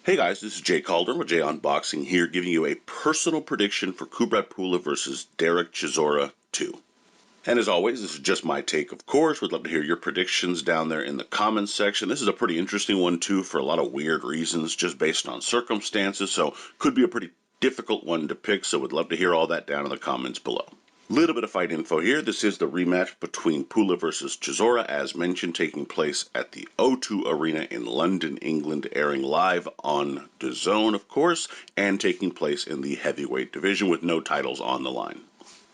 Hey guys, this is Jay Calder with Jay Unboxing here, giving you a personal prediction for Kubrat Pulev versus Dereck Chisora 2. And as always, this is just my take, of course. Would love to hear your predictions down there in the comments section. This is a pretty interesting one, too, for a lot of weird reasons, just based on circumstances, so could be a pretty difficult one to pick, so would love to hear all that down in the comments below. Little bit of fight info here. This is the rematch between Pulev versus Chisora, as mentioned, taking place at the O2 Arena in London, England, airing live on DAZN, of course, and taking place in the heavyweight division with no titles on the line.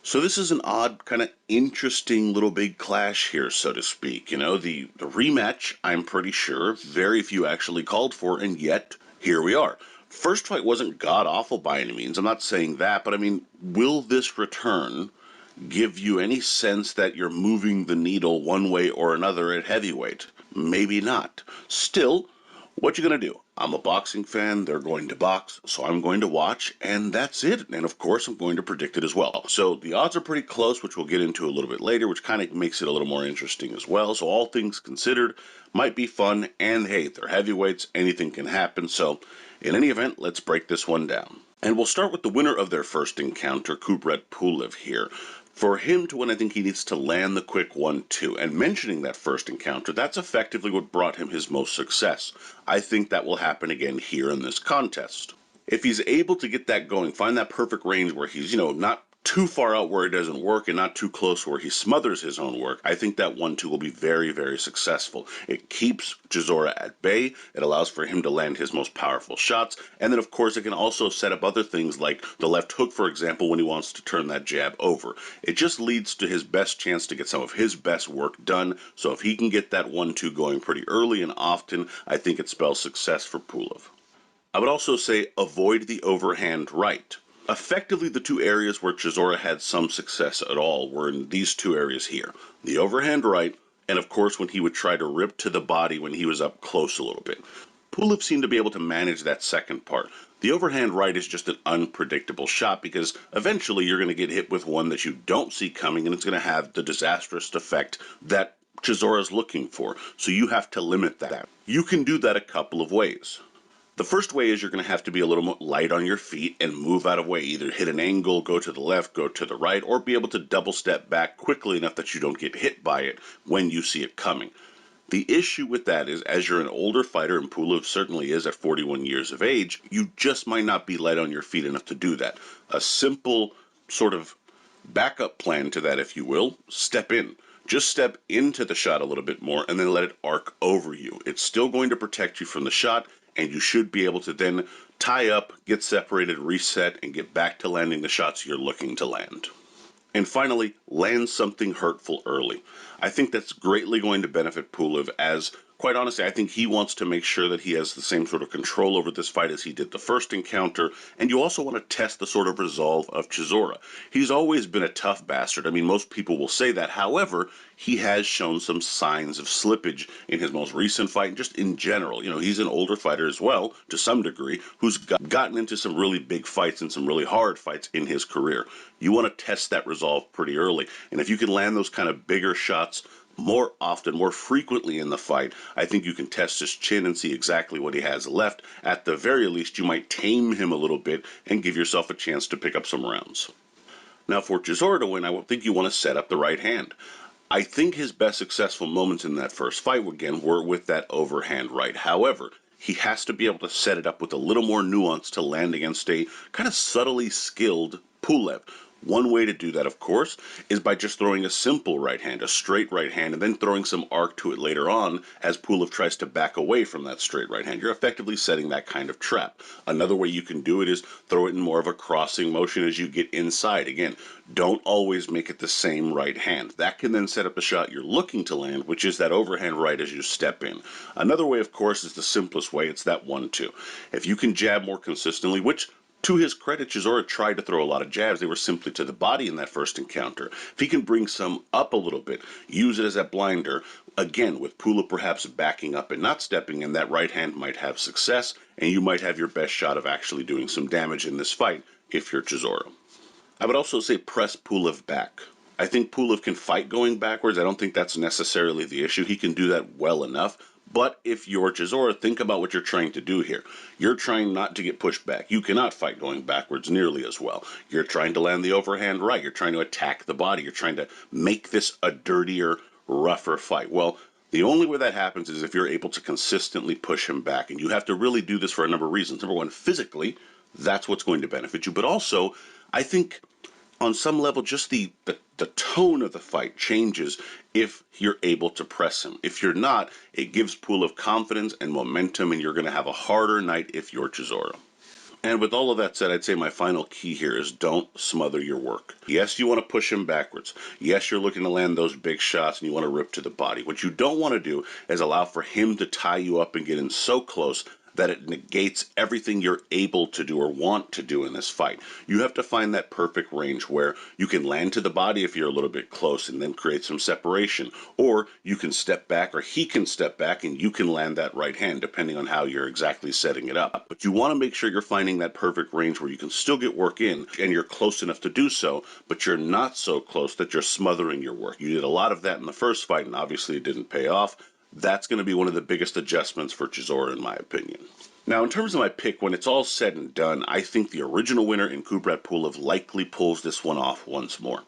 So this is an odd, kind of interesting little big clash here, so to speak. You know, the rematch, I'm pretty sure, very few actually called for, and yet, here we are. First fight wasn't god-awful by any means. I'm not saying that, but I mean, will this return give you any sense that you're moving the needle one way or another at heavyweight? Maybe not. Still, what you gonna do? I'm a boxing fan, they're going to box, so I'm going to watch, and that's it. And of course, I'm going to predict it as well. So the odds are pretty close, which we'll get into a little bit later, which kind of makes it a little more interesting as well. So all things considered, might be fun, and hey, they're heavyweights, anything can happen. So in any event, let's break this one down. And we'll start with the winner of their first encounter, Kubrat Pulev here. For him to win, I think he needs to land the quick 1-2. And mentioning that first encounter, that's effectively what brought him his most success. I think that will happen again here in this contest. If he's able to get that going, find that perfect range where he's, not too far out where it doesn't work and not too close where he smothers his own work, I think that 1-2 will be very, very successful. It keeps Chisora at bay, it allows for him to land his most powerful shots, and then of course it can also set up other things like the left hook, for example, when he wants to turn that jab over. It just leads to his best chance to get some of his best work done, so if he can get that 1-2 going pretty early and often, I think it spells success for Pulev. I would also say avoid the overhand right. Effectively, the two areas where Chisora had some success at all were in these two areas here. The overhand right, and of course when he would try to rip to the body when he was up close a little bit. Pulev seemed to be able to manage that second part. The overhand right is just an unpredictable shot because eventually you're going to get hit with one that you don't see coming and it's going to have the disastrous effect that Chisora is looking for. So you have to limit that. You can do that a couple of ways. The first way is you're going to have to be a little more light on your feet and move out of way. Either hit an angle, go to the left, go to the right, or be able to double step back quickly enough that you don't get hit by it when you see it coming. The issue with that is, as you're an older fighter, and Pulev certainly is at 41 years of age, you just might not be light on your feet enough to do that. A simple sort of backup plan to that, if you will, step in. Just step into the shot a little bit more and then let it arc over you. It's still going to protect you from the shot, and you should be able to then tie up, get separated, reset, and get back to landing the shots you're looking to land. And finally, land something hurtful early. I think that's greatly going to benefit Pulev as, quite honestly, I think he wants to make sure that he has the same sort of control over this fight as he did the first encounter, and you also want to test the sort of resolve of Chisora. He's always been a tough bastard. I mean, most people will say that. However, he has shown some signs of slippage in his most recent fight, and just in general. He's an older fighter as well, to some degree, who's gotten into some really big fights and some really hard fights in his career. You want to test that resolve pretty early, and if you can land those kind of bigger shots more often, more frequently in the fight, I think you can test his chin and see exactly what he has left. At the very least, you might tame him a little bit and give yourself a chance to pick up some rounds. Now, for Chisora to win, I think you want to set up the right hand. I think his best successful moments in that first fight, again, were with that overhand right. However, he has to be able to set it up with a little more nuance to land against a kind of subtly skilled Pulev. One way to do that, of course, is by just throwing a simple right hand, a straight right hand, and then throwing some arc to it later on as Pulev tries to back away from that straight right hand. You're effectively setting that kind of trap. Another way you can do it is throw it in more of a crossing motion as you get inside. Again, don't always make it the same right hand. That can then set up the shot you're looking to land, which is that overhand right as you step in. Another way, of course, is the simplest way. It's that 1-2. If you can jab more consistently, which to his credit, Chisora tried to throw a lot of jabs. They were simply to the body in that first encounter. If he can bring some up a little bit, use it as a blinder, again, with Pulev perhaps backing up and not stepping in, that right hand might have success, and you might have your best shot of actually doing some damage in this fight if you're Chisora. I would also say press Pulev back. I think Pulev can fight going backwards. I don't think that's necessarily the issue. He can do that well enough. But if you're Chisora, think about what you're trying to do here. You're trying not to get pushed back. You cannot fight going backwards nearly as well. You're trying to land the overhand right. You're trying to attack the body. You're trying to make this a dirtier, rougher fight. Well, the only way that happens is if you're able to consistently push him back. And you have to really do this for a number of reasons. Number one, physically, that's what's going to benefit you. But also, I think on some level, just the tone of the fight changes if you're able to press him. If you're not, it gives Pulev confidence and momentum, and you're going to have a harder night if you're Chisora. And with all of that said, I'd say my final key here is don't smother your work. Yes, you want to push him backwards. Yes, you're looking to land those big shots and you want to rip to the body. What you don't want to do is allow for him to tie you up and get in so close that it negates everything you're able to do or want to do in this fight. You have to find that perfect range where you can land to the body if you're a little bit close and then create some separation. Or you can step back, or he can step back and you can land that right hand, depending on how you're exactly setting it up. But you want to make sure you're finding that perfect range where you can still get work in and you're close enough to do so, but you're not so close that you're smothering your work. You did a lot of that in the first fight and obviously it didn't pay off. That's going to be one of the biggest adjustments for Chisora, in my opinion. Now, in terms of my pick, when it's all said and done, I think the original winner in Kubrat Pulev likely pulls this one off once more.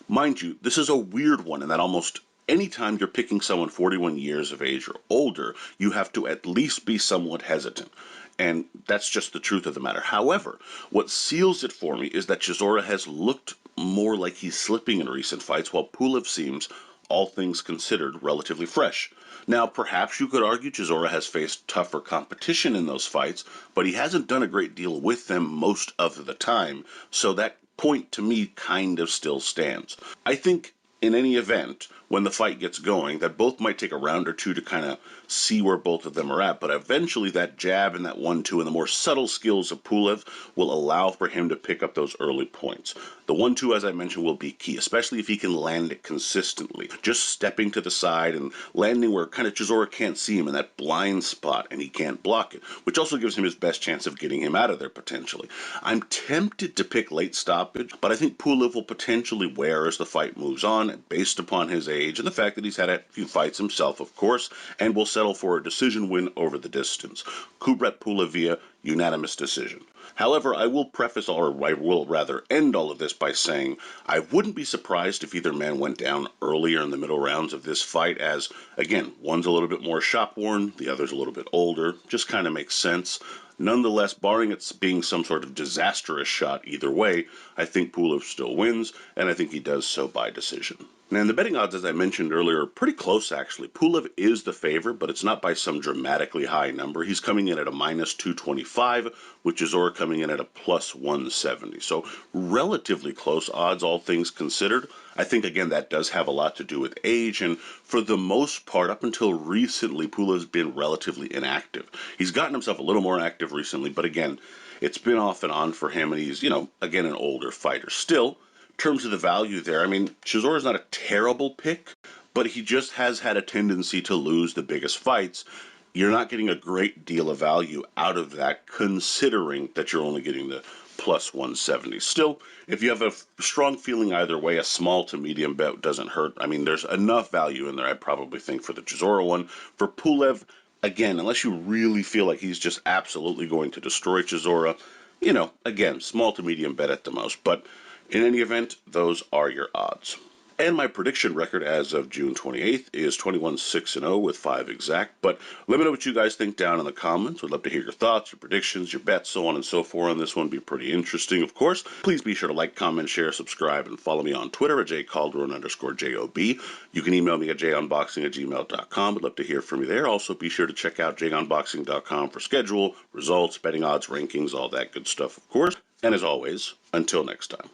Mind you, this is a weird one in that almost anytime you're picking someone 41 years of age or older, you have to at least be somewhat hesitant. And that's just the truth of the matter. However, what seals it for me is that Chisora has looked more like he's slipping in recent fights, while Pulev seems, all things considered, relatively fresh. Now, perhaps you could argue Chisora has faced tougher competition in those fights, but he hasn't done a great deal with them most of the time, so that point to me kind of still stands. I think in any event, when the fight gets going, that both might take a round or two to kind of see where both of them are at, but eventually that jab and that 1-2 and the more subtle skills of Pulev will allow for him to pick up those early points. The 1-2, as I mentioned, will be key, especially if he can land it consistently. Just stepping to the side and landing where kind of Chisora can't see him in that blind spot and he can't block it, which also gives him his best chance of getting him out of there potentially. I'm tempted to pick late stoppage, but I think Pulev will potentially wear as the fight moves on, based upon his age and the fact that he's had a few fights himself, of course, and will settle for a decision win over the distance. Kubrat Pulev via unanimous decision. However, I will preface, or I will rather end all of this by saying I wouldn't be surprised if either man went down earlier in the middle rounds of this fight, as, again, one's a little bit more shop-worn, the other's a little bit older. Just kind of makes sense. Nonetheless, barring it being some sort of disastrous shot either way, I think Pulev still wins, and I think he does so by decision. Now, the betting odds, as I mentioned earlier, are pretty close, actually. Pulev is the favorite, but it's not by some dramatically high number. He's coming in at a minus 225, with Chisora coming in at a plus 170. So relatively close odds, all things considered. I think, again, that does have a lot to do with age, and for the most part, up until recently, Pulev's been relatively inactive. He's gotten himself a little more active recently, but again, it's been off and on for him, and he's, again, an older fighter. Still, in terms of the value there, I mean, Chisora's not a terrible pick, but he just has had a tendency to lose the biggest fights. You're not getting a great deal of value out of that, considering that you're only getting the plus 170. Still, if you have a strong feeling either way, a small to medium bet doesn't hurt. I mean, there's enough value in there, I probably think, for the Chisora one. For Pulev, again, unless you really feel like he's just absolutely going to destroy Chisora, again, small to medium bet at the most. But in any event, those are your odds. And my prediction record as of June 28th is 21-6-0 with 5 exact. But let me know what you guys think down in the comments. We'd love to hear your thoughts, your predictions, your bets, so on and so forth. On this one, be pretty interesting, of course. Please be sure to like, comment, share, subscribe, and follow me on Twitter at jcalderon_JOB. You can email me at junboxing@gmail.com. We'd love to hear from you there. Also, be sure to check out junboxing.com for schedule, results, betting odds, rankings, all that good stuff, of course. And as always, until next time.